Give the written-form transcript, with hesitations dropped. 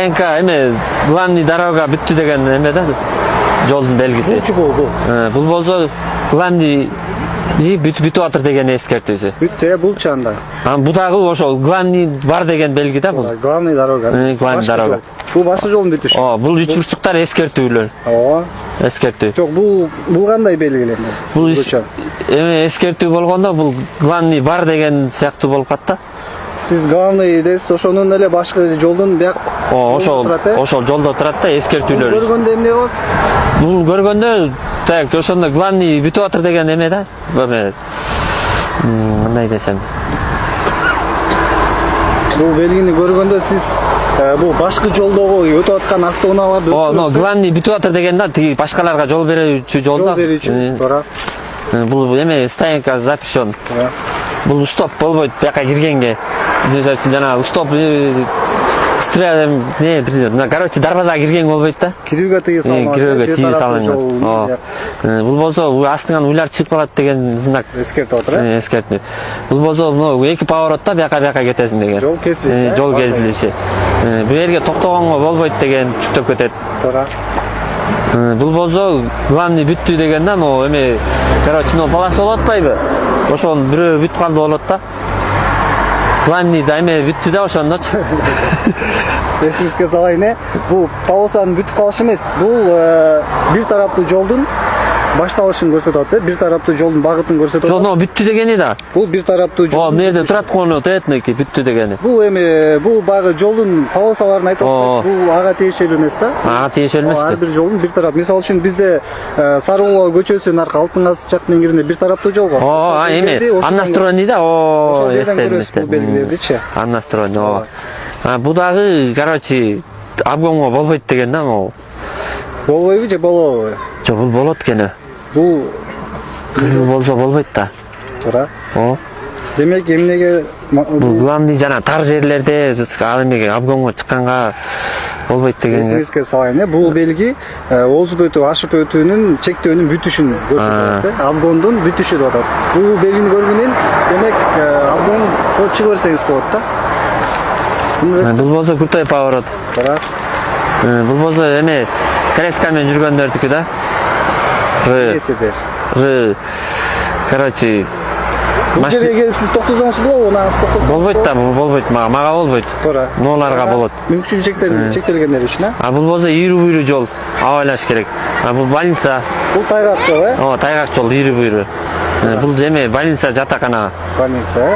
Enka эме главный дорога бүттү деген эме да жолдун белгиси. Bunçu oldu. Бул болсо главный бүтүп атыр деген эскертүүсү. Bütte bul çanda. Бу дагы ошол главный бар деген белги да бул. Главный дорога. Главный дорога. Bu başka жолдун бүтүшү. Бул үч бурчтуктар эскертүүлөр. Ооба. Эскертүү. Жок, бул кандай белгиленет? Бул эме эскертүү болгондо бул главный бар деген сыяктуу болуп калат да. Сиз главный десиз, ошонун эле башка жолдун бияк. Ошол жолдо турат да эскертүүлөр. Көргөндө эмне кыласыз? Бул көргөндө так ошондо главный бүтүп атыр деген эме да. Кандай десем. Бул белгини көргөндө сиз бул башкы жолдогу өтүп аткан автоунааларды главный бүтүп атыр деген да, тиги башкаларга жол берүүчү жолдо. Жол берүүчү. Туура. Бул эме стоянка запрещен. Бул стоп болбойт бияка киргенге. Жана стоп короче дарбазага кирген болбойт да. Кирүүгө тыйым салынган. Кирүүгө тыйым салынган. Бул болсо астынан уйлар чыгып калат деген знак. Эскертип атыр. Эскертүү. Бул болсо эки поворотта бияка кетесиң деген. Жол кесилиши. Жол кесилиши. Бул жерге токтогонго болбойт деген чүктөп кетет. Туура. Бул болсо главный бүттү деген да, эме короче полоса болуп атпайбы? Ошонун бирөө бүтүп калды болот да. Главный да эме бүттү да ошондочу. Эсиңизге салайын, бул полосанын бүтүп калышы эмес. Бул бир тараптуу жолдун башталышын көрсөтөт да, бир тараптуу жолдун багытын көрсөтөт. Жол бүттү дегени да. Бул бир тараптуу жол. Бул жерде турат кону тетнеки бүттү дегени. Бул эми бул багы жолдун полосаларын айтып атпайсыз. Бул ага тиешелүү эмес да. Ага тиешелүү эмес. Ар бир жолдун бир тарап. Мисалы үчүн бизде Сары Улуу көчөсүнүн аркы Алтын Казык жак меңгиринде бир тараптуу жол бар. Эме Аннастроний да. Эстедим. Белгилердичи. Аннастроний. Бу дагы короче обгонго болбойт деген да. Болбойбу же болобу? Жок, бул болот экен. Бул кызыл болсо болбойт да. Туура. Демек эмнеге бул главный жана тар жерлерде ал эмеге обгонго чыкканга болбойт деген. Эсиңизге салайын, бул белги озуп өтүү, ашып өтүүнүн чектөөнүн бүтүшүн көрсөтөт. Обгондун бүтүшү деп атат. Бул белгини көргөндөн демек обгон чыгып берсеңиз болот да. Бул болсо крутой поворот. Туура. Бул болсо эме креска менен жүргөндөрдүкү да. Короче, бул жерге келип сиз токтосоңуз болобу? Унагыңыз токтосоңуз болбойт да, болбойт, мага болбойт. Туура. Ноларга болот. Мүмкүнчүлүк чектелгендер үчүн, бул болсо ийрүү буйруу жол, абайлаш керек. Бул больница. Бул тайгак жол, тайгак жол, ийрүү буйруу. Бул эме больница, жатакана. Больница,